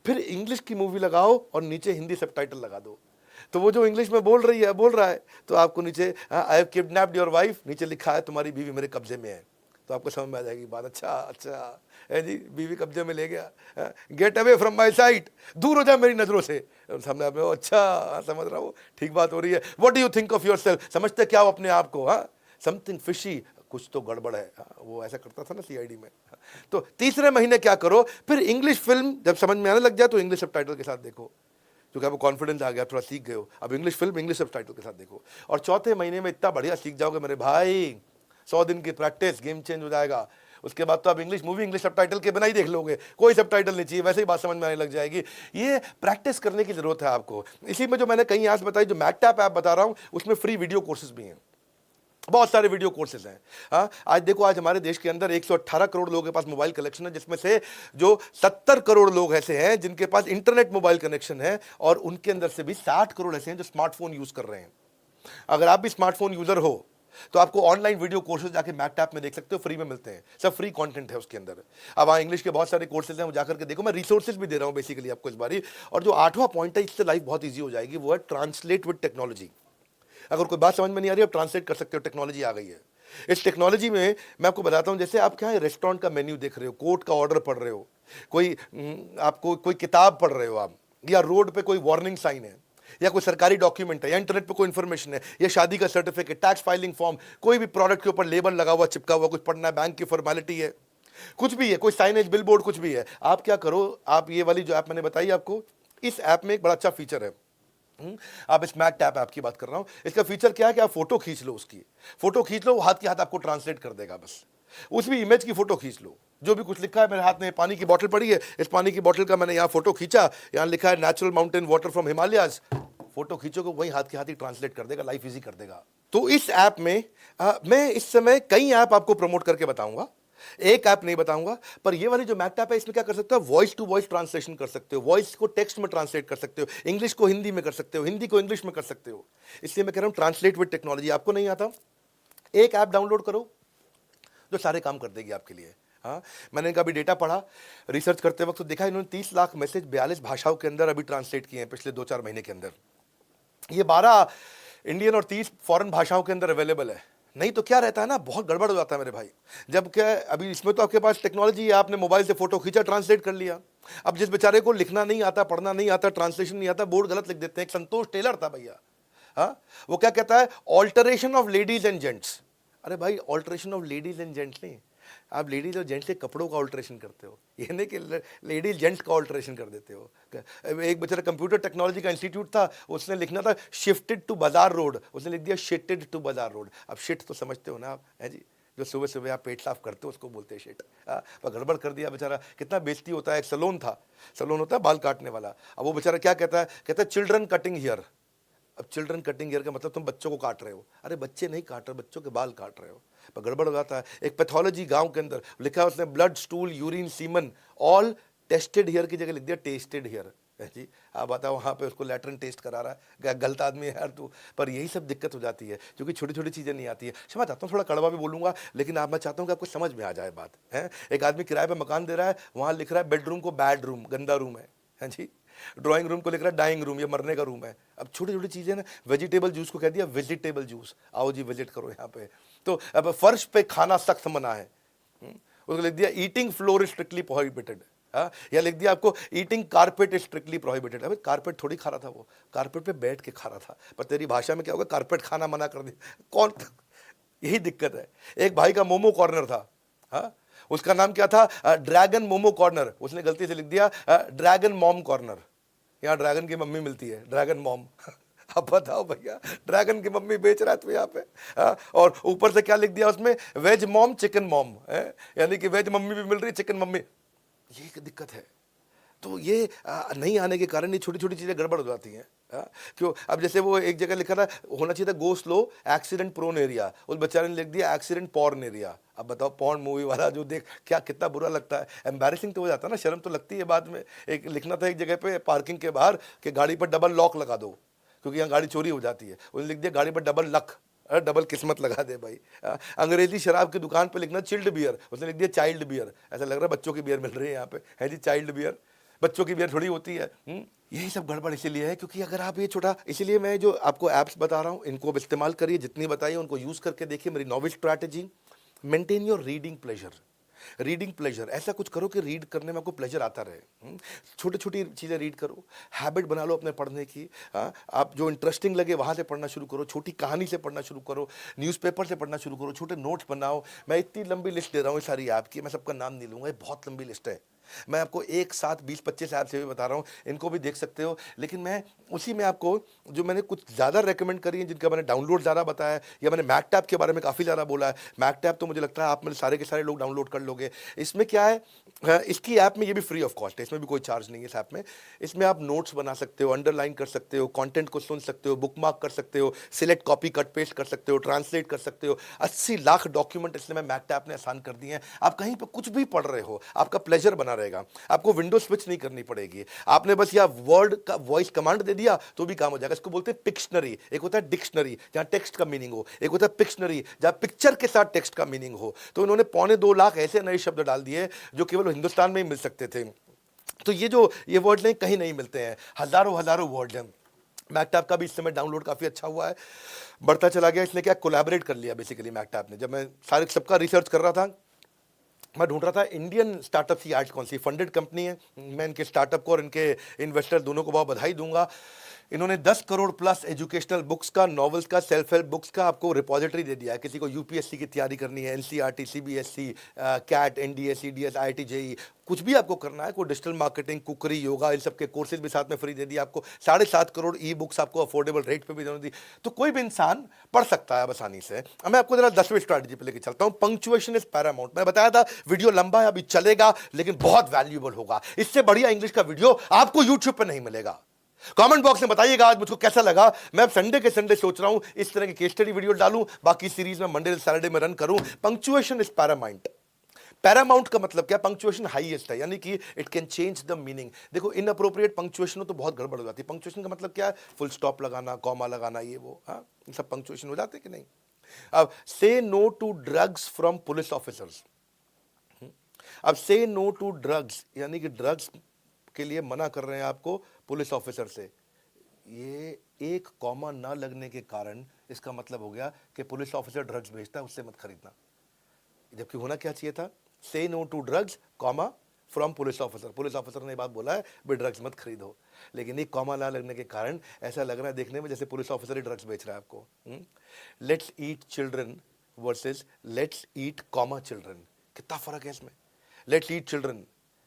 फिर इंग्लिश की मूवी लगाओ और नीचे हिंदी सबटाइटल लगा दो। तो वो जो इंग्लिश में बोल रहा है तो आपको नीचे I have kidnapped your wife, नीचे लिखा है तुम्हारी बीवी मेरे कब्जे में है। तो आपको समझ में आ जाएगी बात, अच्छा है जी, बीवी कब्जे में ले गया, get away from my site, दूर हो जा मेरी नजरों से। सामने आप, अच्छा समझ रहा हूँ, ठीक बात हो रही है। What do you think of yourself, समझते क्या हो अपने आप को? हाँ, समथिंग फिशी, कुछ तो गड़बड़ है। वो ऐसा करता था ना सीआईडी में। तो तीसरे महीने क्या करो, फिर इंग्लिश फिल्म जब समझ में आने लग जाए तो इंग्लिश सबटाइटल के साथ देखो, क्योंकि आपको कॉन्फिडेंस आ गया, थोड़ा सीख गए हो। अब इंग्लिश फिल्म इंग्लिश सबटाइटल के साथ देखो, और चौथे महीने में इतना बढ़िया सीख जाओगे मेरे भाई, 100 दिन की प्रैक्टिस, गेम चेंज हो जाएगा। उसके बाद तो आप इंग्लिश मूवी इंग्लिश सबटाइटल के बिना ही देख लोगे, कोई सबटाइटल नहीं चाहिए, वैसे ही बात समझ में आने लग जाएगी। ये प्रैक्टिस करने की जरूरत है आपको। इसी में जो मैंने कई ऐप्स बताई, जो मैकटैप ऐप बता रहा हूं, उसमें फ्री वीडियो कोर्सेज भी हैं, बहुत सारे वीडियो कोर्सेज हैं। हाँ, आज देखो, आज हमारे देश के अंदर 118 करोड़ लोगों के पास मोबाइल कनेक्शन है, जिसमें से जो 70 करोड़ लोग ऐसे हैं जिनके पास इंटरनेट मोबाइल कनेक्शन है, और उनके अंदर से भी 60 करोड़ ऐसे हैं जो स्मार्टफोन यूज कर रहे हैं। अगर आप भी स्मार्टफोन यूजर हो तो आपको ऑनलाइन वीडियो कोर्सेज जाके मैकटैप में देख सकते हो, फ्री में मिलते हैं, सब फ्री कंटेंट है उसके अंदर। अब इंग्लिश के बहुत सारे कोर्सेज हैं, वो जाकर के देखो, मैं रिसोर्सेज भी दे रहा हूं बेसिकली आपको इस बारी। और जो 8वां पॉइंट है, इससे लाइफ बहुत ईजी हो जाएगी, वो है ट्रांसलेट विद टेक्नोलॉजी। अगर कोई बात समझ में नहीं आ रही, आप ट्रांसलेट कर सकते हो, टेक्नोलॉजी आ गई है। इस टेक्नोलॉजी में मैं आपको बताता हूं, जैसे आप क्या है, रेस्टोरेंट का मेन्यू देख रहे हो, कोर्ट का ऑर्डर पढ़ रहे हो, आपको कोई किताब पढ़ रहे हो आप, या रोड पे कोई वार्निंग साइन है, या कोई सरकारी डॉक्यूमेंट है, या इंटरनेट पे कोई इंफॉर्मेशन है, या शादी का सर्टिफिकेट, टैक्स फाइलिंग फॉर्म, कोई भी प्रोडक्ट के ऊपर लेबल लगा हुआ, चिपका हुआ, कुछ पढ़ना है, बैंक की फॉर्मेलिटी है, कुछ भी है, कोई साइनेज, बिलबोर्ड, कुछ भी है, आप क्या करो, आप ये वाली जो ऐप मैंने बताई आपको, इस ऐप में एक बड़ा अच्छा फीचर है। आप इस मैकटैप ऐप की बात कर रहा हूं, इसका फीचर क्या है कि आप फोटो खींच लो, उसकी फोटो खींच लो, वो हाथ के हाथ आपको ट्रांसलेट कर देगा। बस उस भी इमेज की फोटो खींच लो, जो भी कुछ लिखा है। मेरे हाथ में पानी की बोतल पड़ी है, इस पानी की बोतल का मैंने यहाँ फोटो खींचा, यहाँ लिखा है natural mountain water from Himalayas, photo खींचोगे वही हाथ के हाथ ही ट्रांसलेट कर देगा, लाइफ इजी कर देगा। तो इस ऐप में मैं इस समय कई ऐप आपको प्रमोट करके बताऊंगा, एक ऐप नहीं बताऊंगा, पर ये वाली जो मैक्ट ऐप है इसमें क्या कर सकते हो, वॉइस टू वॉइस ट्रांसलेशन कर सकते हो, वॉइस को टेक्स्ट में ट्रांसलेट कर सकते हो, इंग्लिश को हिंदी में कर सकते हो, हिंदी को इंग्लिश में कर सकते हो। इसलिए मैं कह रहा हूं ट्रांसलेट विद टेक्नोलॉजी। आपको नहीं आता, एक ऐप डाउनलोड करो जो सारे काम कर देगी आपके लिए। हाँ, मैंने इनका अभी डेटा पढ़ा रिसर्च करते वक्त, तो देखा इन्होंने 30 लाख मैसेज 42 भाषाओं के अंदर अभी ट्रांसलेट किए हैं पिछले 2-4 महीने के अंदर। ये 12 इंडियन और 30 फॉरेन भाषाओं के अंदर अवेलेबल है। नहीं तो क्या रहता है ना, बहुत गड़बड़ हो जाता है मेरे भाई। जब क्या अभी इसमें तो आपके पास टेक्नोलॉजी है, आपने मोबाइल से फोटो खींचा, ट्रांसलेट कर लिया। अब जिस बेचारे को लिखना नहीं आता, पढ़ना नहीं आता, ट्रांसलेशन नहीं आता, बोर्ड गलत लिख देते हैं। एक संतोष टेलर था भैया, हाँ, वो क्या कहता है, alteration of ladies and gents. अरे भाई, alteration of ladies and gents नहीं, आप लेडीज और जेंट्स के कपड़ों का ऑल्टरेशन करते हो, ये नहीं कि लेडीज जेंट्स का ऑल्टरेशन कर देते हो। एक बेचारा कंप्यूटर टेक्नोलॉजी का इंस्टीट्यूट था, उसने लिखना था शिफ्टेड टू बाजार रोड, उसने लिख दिया शिटेड टू बाजार रोड। अब शिट तो समझते हो ना आप, है जी, जो सुबह सुबह आप पेट साफ करते हो उसको बोलते हैं शिट। पर गड़बड़ कर दिया बेचारा, कितना बेइज्जती होता है। एक सैलून था, सैलून होता है बाल काटने वाला, अब वो बेचारा क्या कहता है, कहता है चिल्ड्रन कटिंग हियर। अब चिल्ड्रन कटिंग ईयर का मतलब तुम बच्चों को काट रहे हो। अरे बच्चे नहीं काट रहे, बच्चों के बाल काट रहे हो, पर गड़बड़ हो जाता है। एक पैथोलॉजी गांव के अंदर लिखा है उसने, blood, stool, urine, semen all tested here की जगह लिख दिया टेस्टेड हियर। जी, आप बताओ, वहाँ पे उसको लैट्रिन टेस्ट करा रहा है, गलत आदमी है यार तू। पर यही सब दिक्कत हो जाती है, क्योंकि छोटी छोटी चीज़ें नहीं आती है। क्षमा चाहता हूँ, थोड़ा कड़वा भी बोलूँगा, लेकिन आप, मैं चाहता हूँ कि आपको समझ में आ जाए बात है। एक आदमी किराए पे मकान दे रहा है, वहाँ लिख रहा है बेडरूम को बैड रूम, गंदा रूम है जी। ड्राइंग रूम को लिख रहा है डाइंग रूम, ये मरने का रूम है। अब छोटी छोटी चीज़ें ना, वेजिटेबल जूस को कह दिया वेजिटेबल जूस, आओ जी विजिट करो यहाँ पे। तो अब फर्श पे खाना सख्त मना है, उसको लिख दिया eating floor is strictly prohibited, या लिख दिया आपको eating carpet is strictly prohibited. अबे कारपेट थोड़ी खा रहा था, वो कारपेट पे बैठ के खा रहा था, पर तेरी भाषा में क्या होगा, कारपेट खाना मना कर दिया। कौन, यही दिक्कत है। एक भाई का मोमो कॉर्नर था, हाँ, उसका नाम क्या था, ड्रैगन मोमो कॉर्नर, उसने गलती से लिख दिया ड्रैगन मॉम कॉर्नर। यहाँ ड्रैगन की मम्मी मिलती है, ड्रैगन मॉम। अब बताओ भैया, ड्रैगन की मम्मी बेच रहा है तो यहाँ पे, और ऊपर से क्या लिख दिया उसमें, वेज मॉम चिकन मॉम, यानी कि वेज मम्मी भी मिल रही है, चिकन मम्मी। ये एक दिक्कत है। तो ये नहीं आने के कारण ये छोटी छोटी चीज़ें गड़बड़ हो जाती हैं। क्यों, अब जैसे वो एक जगह लिखा था, होना चाहिए था go slow accident prone area, उस बेचारे ने लिख दिया एक्सीडेंट पॉर्न एरिया। अब बताओ, पॉर्न मूवी वाला जो देख, क्या कितना बुरा लगता है, एम्बैरेसिंग तो हो जाता है ना, शर्म तो लगती है बाद में। एक लिखना था एक जगह पे पार्किंग के बाहर कि गाड़ी पर डबल लॉक लगा दो, क्योंकि यहाँ गाड़ी चोरी हो जाती है। उसने लिख दिया गाड़ी पर डबल लक, डबल किस्मत लगा दे भाई। अंग्रेजी शराब की दुकान पे लिखना चिल्ड बियर, उसने लिख दिया चाइल्ड बियर। ऐसा लग रहा है बच्चों की बियर मिल रही है यहाँ पे, है जी, चाइल्ड बियर, बच्चों की बियर थोड़ी होती है। यही सब गड़बड़ इसीलिए है क्योंकि अगर आप ये छोटा, इसीलिए मैं जो आपको ऐप्स बता रहा हूँ इनको अब इस्तेमाल करिए, जितनी बताइए उनको यूज़ करके देखिए। मेरी novel strategy, maintain your reading pleasure. Reading pleasure, ऐसा कुछ करो कि रीड करने में आपको प्लेजर आता रहे। छोटी छोटी चीज़ें रीड करो, हैबिट बना लो अपने पढ़ने की। आप जो इंटरेस्टिंग लगे वहाँ से पढ़ना शुरू करो, छोटी कहानी से पढ़ना शुरू करो, न्यूज़पेपर से पढ़ना शुरू करो, छोटे नोट्स बनाओ। मैं इतनी लंबी लिस्ट दे रहा हूँ सारी ऐप की, मैं सबका नाम नहीं लूँगा, ये बहुत लंबी लिस्ट है। मैं आपको एक साथ 20-25 ऐप से भी बता रहा हूँ, इनको भी देख सकते हो। लेकिन मैं उसी में आपको जो मैंने कुछ ज़्यादा रेकमेंड करी है, जिनका मैंने डाउनलोड ज़्यादा बताया, या मैंने मैक्ट ऐप के बारे में काफ़ी ज़्यादा बोला है। मैक्ट ऐप तो मुझे लगता है आप मेरे सारे के सारे लोग डाउनलोड कर लोगे। इसमें क्या है, इसकी ऐप में ये भी फ्री ऑफ कॉस्ट है, इसमें भी कोई चार्ज नहीं है इस ऐप में। इसमें आप नोट्स बना सकते हो, अंडरलाइन कर सकते हो, कंटेंट को सुन सकते हो, बुकमार्क कर सकते हो, सिलेक्ट कॉपी कट पेस्ट कर सकते हो, ट्रांसलेट कर सकते हो। 80 लाख डॉक्यूमेंट इसलिए मैं मैक्ट ऐप ने आसान कर दिए हैं। आप कहीं पर कुछ भी पढ़ रहे हो, आपका प्लेजर बना रहेगा, आपको विंडो स्विच नहीं करनी पड़ेगी। आपने बस या वर्ड का वॉइस कमांड दे दिया तो भी काम हो जाएगा। इसको बोलते हैं पिक्शनरी। एक होता है डिक्शनरी जहां टेक्स्ट का मीनिंग हो, एक होता है पिक्शनरी जहां पिक्चर के साथ टेक्स्ट का मीनिंग हो। तो इन्होंने 2.25 लाख ऐसे नए शब्द डाल दिए जो केवल हिंदुस्तान में ही मिल सकते थे। तो ये वर्ड नहीं, कहीं नहीं मिलते हैं, हजारों वर्ड हैं। मैक्ट ऐप का भी इस समय डाउनलोड काफ़ी अच्छा हुआ है, बढ़ता चला गया। इसने क्या कोलैबोरेट कर लिया बेसिकली मैक्ट ऐप ने। जब मैं सारे सबका रिसर्च कर रहा था, मैं ढूंढ रहा था इंडियन स्टार्टअप की आज कौन सी फंडेड कंपनी है। मैं इनके स्टार्टअप को और इनके इन्वेस्टर दोनों को बहुत बधाई दूंगा। इन्होंने 10 करोड़ प्लस एजुकेशनल बुक्स का, नॉवेल्स का, सेल्फ हेल्प बुक्स का आपको रिपोजिटरी दे दिया है। किसी को यूपीएससी की तैयारी करनी है, NCERT, CBSE, CAT, NDA, CDS, IIT, JEE, कुछ भी आपको करना है, कोई डिजिटल मार्केटिंग, कुकरी, योगा, इन सब के कोर्सेज भी साथ में फ्री दे दिया आपको। 7.5 करोड़ ई बुक्स आपको अफोर्डेबल रेट पे भी दी। तो कोई भी इंसान पढ़ सकता है आसानी से। अब मैं आपको जरा 10वीं स्ट्रैटेजी पे लेके चलता हूं। Punctuation is Paramount. मैं बताया था वीडियो लंबा है, अभी चलेगा, लेकिन बहुत वैल्यूएबल होगा। इससे बढ़िया इंग्लिश का वीडियो आपको यूट्यूब पे नहीं मिलेगा। कमेंट बॉक्स में बताइएगा आज मुझको कैसा लगा। मैं अब संडे के संडे सोच रहा हूं इस तरह की केस स्टडी वीडियो डालूं, बाकी सीरीज में मंडे सैटरडे में रन करूं। Punctuation is Paramount. पैरामाउंट का मतलब क्या? पंक्चुएशन हाईएस्ट है, यानी कि it can change the meaning. देखो इनअप्रोप्रिएट पंक्चुएशन हो तो बहुत गड़बड़ हो जाती है। पंक्चुएशन का मतलब क्या है? फुल स्टॉप लगाना, कॉमा लगाना, ये वो, हाँ, ये सब पंक्चुएशन हो जाते कि नहीं। अब से no to drugs from police officers. अब से नो टू ड्रग्स यानी कि ड्रग्स के लिए मना कर रहे हैं आपको पुलिस ऑफिसर से। ये एक कॉमा ना लगने के कारण इसका मतलब हो गया कि पुलिस ऑफिसर ड्रग्स बेचता है, उससे मत खरीदना। जबकि होना क्या चाहिए था? से no to drugs comma from police officer. Police officer ने बात बोला है भाई ड्रग्स मत खरीदो, लेकिन एक कॉमा ना लगने के कारण ऐसा लग रहा है देखने में जैसे पुलिस ऑफिसर ही ड्रग्स बेच रहा है आपको। Let's eat children versus let's eat comma children. कितना फर्क है इसमें। लेट्स ईट चिल्ड्रन,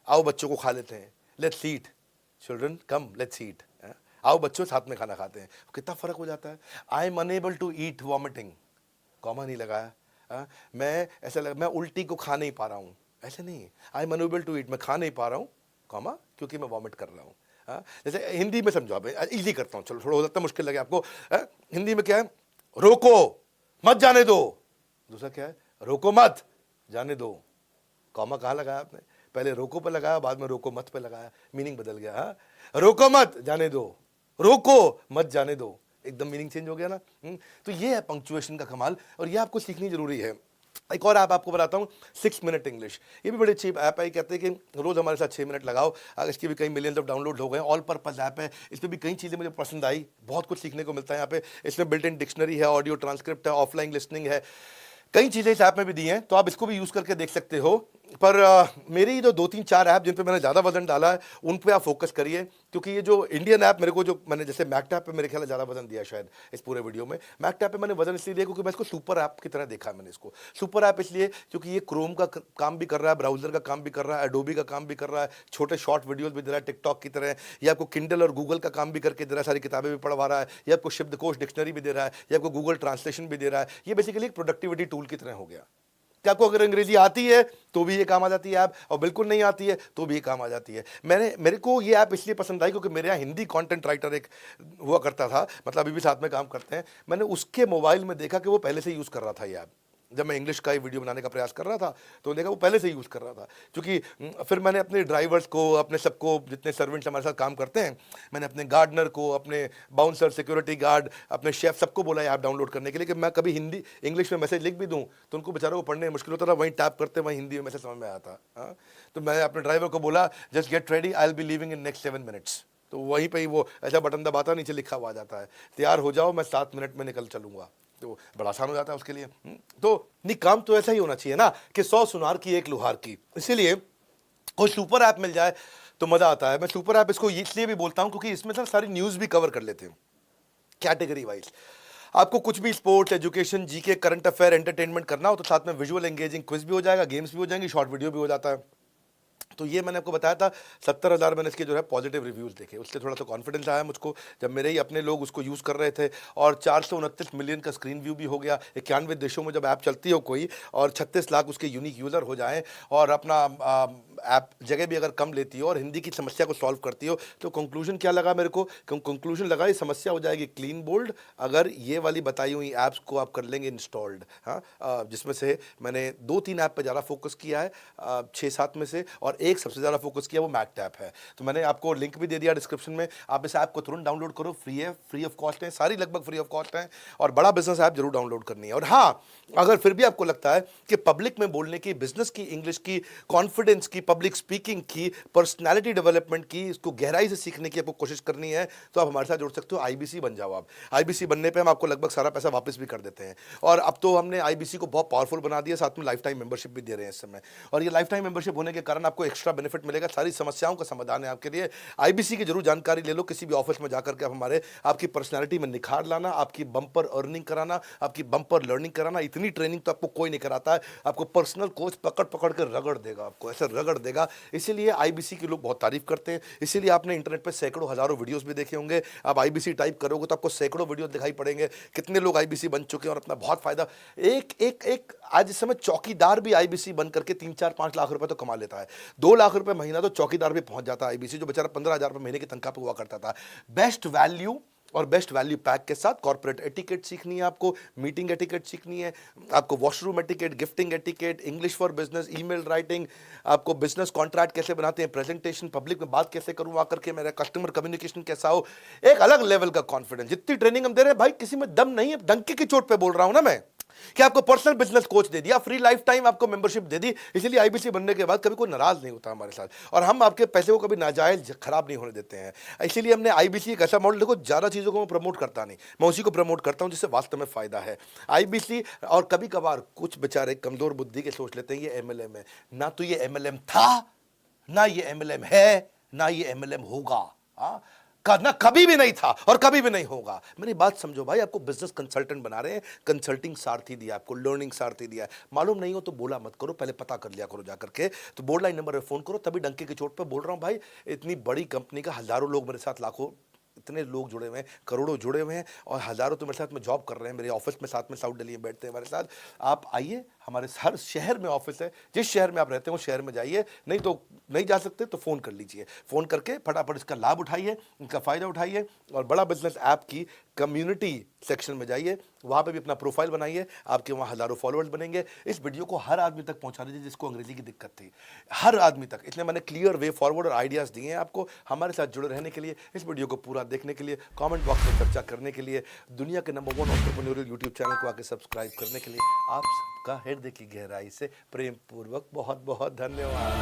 आओ बच्चों को खा लेते हैं। Let's eat children, come let's eat, आओ बच्चों साथ में खाना खाते हैं। कितना फर्क हो जाता है। I am unable to eat vomiting, comma नहीं लगाया। मैं ऐसा लगा मैं उल्टी को खा नहीं पा रहा हूँ, ऐसे नहीं। I am unable to eat, मैं खा नहीं पा रहा हूँ, कॉमा, क्योंकि मैं वॉमिट कर रहा हूँ। जैसे हिंदी में समझो, इजी करता हूँ, चलो थोड़ा हो सकता है मुश्किल लगे आपको। हिंदी में क्या है? रोको मत जाने दो। दूसरा क्या है? रोको मत जाने दो। कॉमा कहाँ लगाया आपने? पहले रोको पे लगाया, बाद में रोको मत पे लगाया, मीनिंग बदल गया। हाँ, रोको मत जाने दो, रोको मत जाने दो, एकदम मीनिंग चेंज हो गया ना। तो ये है पंक्चुएशन का कमाल, और ये आपको सीखनी जरूरी है। एक और ऐप आपको बताता हूँ, 6 मिनट इंग्लिश। ये भी बड़ी अच्छी ऐप है। कहते हैं कि रोज हमारे साथ 6 मिनट लगाओ। इसके भी कई मिलियंस ऑफ डाउनलोड हो गए। ऑल पर्पस ऐप है। इसमें भी कई चीज़ें मुझे पसंद आई, बहुत कुछ सीखने को मिलता है यहाँ पे। इसमें बिल्ट इन डिक्शनरी है, ऑडियो ट्रांसक्रिप्ट है, ऑफलाइन लिसनिंग है, कई चीज़ें इस ऐप में भी दी हैं, तो आप इसको भी यूज़ करके देख सकते हो। पर मेरी जो 2-3-4 ऐप जिन पे मैंने ज़्यादा वजन डाला है उन पे आप फोकस करिए, क्योंकि ये जो इंडियन ऐप मेरे को, जो मैंने जैसे मैकटैप पे मेरे ख्याल ज़्यादा वजन दिया शायद इस पूरे वीडियो में। मैकटैप पे मैंने वजन इसलिए दिया क्योंकि मैं इसको सुपर ऐप की तरह देखा है। मैंने इसको सुपर ऐप इसलिए क्योंकि ये क्रोम का काम भी कर रहा है, ब्राउजर का काम भी कर रहा है, एडोबी का काम भी कर रहा है, छोटे शॉर्ट वीडियोज़ भी दे रहा है टिकटॉक की तरह, ये आपको किंडल और गूगल का काम भी करके दे रहा है, सारी किताबें भी पढ़वा रहा है, ये आपको शब्दकोश डिक्शनरी भी दे रहा है, ये आपको गूगल ट्रांसलेशन भी दे रहा है। ये बेसिकली एक प्रोडक्टिविटी टूल की तरह हो गया कि आपको अगर अंग्रेजी आती है तो भी ये काम आ जाती है ऐप, और बिल्कुल नहीं आती है तो भी ये काम आ जाती है। मेरे को ये ऐप इसलिए पसंद आई क्योंकि मेरे यहाँ हिंदी कंटेंट राइटर एक हुआ करता था, मतलब अभी भी साथ में काम करते हैं। मैंने उसके मोबाइल में देखा कि वो पहले से यूज़ कर रहा था ये ऐप। जब मैं इंग्लिश का ही वीडियो बनाने का प्रयास कर रहा था तो देखा वो पहले से यूज़ कर रहा था। क्योंकि फिर मैंने अपने ड्राइवर्स को, अपने सबको, जितने सर्वेंट्स हमारे साथ काम करते हैं, मैंने अपने गार्डनर को, अपने बाउंसर, सिक्योरिटी गार्ड, अपने शेफ, सबको बोला ऐप डाउनलोड करने के लिए कि मैं कभी हिंदी इंग्लिश में मैसेज लिख भी दूँ तो उनको बेचारों को पढ़ने में मुश्किल होता था, वहीं टैप करते वहीं हिंदी में मैसेज समझ में आता। हाँ, तो मैं अपने ड्राइवर को बोला just get ready, I will be leaving in next 7 minutes. तो वहीं पर ही वो ऐसा बटन दबाता, नीचे लिखा हुआ आ जाता है, तैयार हो जाओ, मैं 7 मिनट में निकल चलूँगा। तो बड़ा आसान हो जाता है उसके लिए। तो नहीं, काम तो ऐसा ही होना चाहिए ना कि 100 सुनार की 1 लुहार की। इसीलिए कोई सुपर ऐप मिल जाए तो मज़ा आता है। मैं सुपर ऐप इसको इसलिए भी बोलता हूँ क्योंकि इसमें सर सारी न्यूज़ भी कवर कर लेते हैं कैटेगरी वाइज। आपको कुछ भी sports, education, GK, current affair, entertainment करना हो तो साथ में विजुअल एंगेजिंग क्विज भी हो जाएगा, गेम्स भी हो जाएंगी, शॉर्ट वीडियो भी हो जाता है। तो ये मैंने आपको बताया था 70,000 मैंने इसके जो है पॉजिटिव रिव्यूज़ देखे, उससे थोड़ा सा कॉन्फिडेंस आया मुझको जब मेरे ही अपने लोग उसको यूज़ कर रहे थे। और 429 मिलियन का स्क्रीन व्यू भी हो गया। 91 देशों में जब ऐप चलती हो कोई और 36 लाख उसके यूनिक यूज़र हो जाएं और अपना ऐप जगह भी अगर कम लेती हो और हिंदी की समस्या को सॉल्व करती हो, तो कंक्लूजन क्या लगा मेरे को? कंक्लूजन लगा ये समस्या हो जाएगी क्लीन बोल्ड अगर ये वाली बताई हुई ऐप्स को आप कर लेंगे इंस्टॉल्ड। हाँ, जिसमें से मैंने 2-3 ऐप पर ज़्यादा फोकस किया है 6-7 में से, और एक सबसे ज़्यादा फोकस किया वो मैकटैप है। तो मैंने आपको लिंक भी दे दिया डिस्क्रिप्शन में, आप इस ऐप को तुरंत डाउनलोड करो, फ्री है, फ्री ऑफ कॉस्ट है, सारी लगभग फ्री ऑफ कॉस्ट है, और बड़ा बिजनेस ऐप जरूर डाउनलोड करनी है। और हाँ, अगर फिर भी आपको लगता है कि पब्लिक में बोलने की, बिजनेस की, इंग्लिश की, कॉन्फिडेंस की, पब्लिक स्पीकिंग की, पर्सनैलिटी डेवलपमेंट की, इसको गहराई से सीखने की आपको कोशिश करनी है तो आप हमारे साथ जुड़ सकते हो। आईबीसी बन जाओ आप। आईबीसी बनने पे हम आपको लगभग सारा पैसा वापस भी कर देते हैं, और अब तो हमने आईबीसी को बहुत पावरफुल बना दिया, साथ में लाइफ टाइम मेंबरशिप भी दे रहे हैं इस समय। और ये लाइफ टाइम मेंबरशिप होने के कारण आपको एक्स्ट्रा बेनिफिट मिलेगा, सारी समस्याओं का समाधान है आपके लिए। आईबीसी की जरूर जानकारी ले लो, किसी भी ऑफिस में जाकर के आप हमारे आपकी पर्सनैलिटी में निखार लाना, आपकी बम्पर अर्निंग कराना, आपकी बम्पर लर्निंग कराना। इतनी ट्रेनिंग तो आपको कोई नहीं कराता है, आपको पर्सनल कोच पकड़ पकड़ कर रगड़ देगा, आपको ऐसे रगड़ कर देगा। इसीलिए आईबीसी के लोग बहुत तारीफ करते हैं, इसीलिए आपने इंटरनेट पे सैकड़ों हजारों वीडियोस भी देखे होंगे। आप आईबीसी टाइप करोगे तो आपको सैकड़ों वीडियो दिखाई पड़ेंगे, कितने लोग आईबीसी बन चुके हैं और अपना बहुत फायदा। एक आज इस समय चौकीदार भी आईबीसी बन करके 3-4-5 लाख रुपए तो कमा लेता है। 2 लाख रुपए महीना तो चौकीदार भी पहुंच जाता है आईबीसी, जो बेचारा 15,000 रुपए महीने की तनख्वाह पे हुआ करता था। बेस्ट वैल्यू और बेस्ट वैल्यू पैक के साथ कॉर्पोरेट एटिकेट सीखनी है आपको, मीटिंग एटिकेट सीखनी है आपको, washroom etiquette, gifting etiquette, English for business, email writing, आपको बिजनेस कॉन्ट्रैक्ट कैसे बनाते हैं, प्रेजेंटेशन पब्लिक में बात कैसे करूं आकर के, मेरा कस्टमर कम्युनिकेशन कैसा हो, एक अलग लेवल का कॉन्फिडेंस। जितनी ट्रेनिंग हम दे रहे हैं भाई, किसी में दम नहीं है, डंके की चोट पे बोल रहा हूं ना मैं, कि आपको पर्सनल बिजनेस कोच दे दिया, फ्री लाइफ टाइम आपको मेंबरशिप दे दी। इसलिए आईबीसी बनने के बाद कभी कोई नाराज नहीं होता हमारे साथ, और हम आपके पैसे को कभी नाजायज खराब नहीं होने देते हैं। इसीलिए हमने आईबीसी एक ऐसा मॉडल, देखो ज्यादा चीजों को मैं प्रमोट करता नहीं, मैं उसी को प्रमोट करता हूं जिससे वास्तव में फायदा है। आईबीसी, और कभी कभार कुछ बेचारे कमजोर बुद्धि के सोच लेते हैं ये एमएलएम है, ना तो ये एमएलएम था, ना ये एमएलएम है, ना ये एमएलएम होगा। ना कभी भी नहीं था और कभी भी नहीं होगा। मेरी बात समझो भाई, आपको बिजनेस कंसल्टेंट बना रहे हैं, कंसल्टिंग सारथी दिया आपको, लर्निंग सारथी दिया है। मालूम नहीं हो तो बोला मत करो, पहले पता कर लिया करो जाकर के, तो बोर्ड लाइन नंबर पे फोन करो। तभी डंके की चोट पे बोल रहा हूं भाई, इतनी बड़ी कंपनी का हजारों लोग मेरे साथ, लाखों, इतने लोग जुड़े हुए हैं, करोड़ों जुड़े हुए हैं, और हजारों तो मेरे साथ में जॉब कर रहे हैं, मेरे ऑफिस में साथ में साउथ दिल्ली में बैठते हैं हमारे साथ। आप आइए, हमारे हर शहर में ऑफिस है, जिस शहर में आप रहते हैं उस शहर में जाइए, नहीं तो नहीं जा सकते तो फ़ोन कर लीजिए, फ़ोन करके फटाफट इसका लाभ उठाइए, इनका फ़ायदा उठाइए, और बड़ा बिजनेस ऐप की कम्युनिटी सेक्शन में जाइए, वहाँ पे भी अपना प्रोफाइल बनाइए, आपके वहाँ हज़ारों फॉलोअर्स बनेंगे। इस वीडियो को हर आदमी तक पहुँचा दीजिए जिसको अंग्रेजी की दिक्कत थी, हर आदमी तक। इसलिए मैंने क्लियर वे फॉरवर्ड और आइडियाज़ दिए हैं आपको। हमारे साथ जुड़े रहने के लिए, इस वीडियो को पूरा देखने के लिए, कमेंट बॉक्स में चर्चा करने के लिए, दुनिया के नंबर 1 एंटरप्रेन्योरियल यूट्यूब चैनल को आके सब्सक्राइब करने के लिए, आप सबका हृदय की गहराई से प्रेम पूर्वक बहुत बहुत धन्यवाद।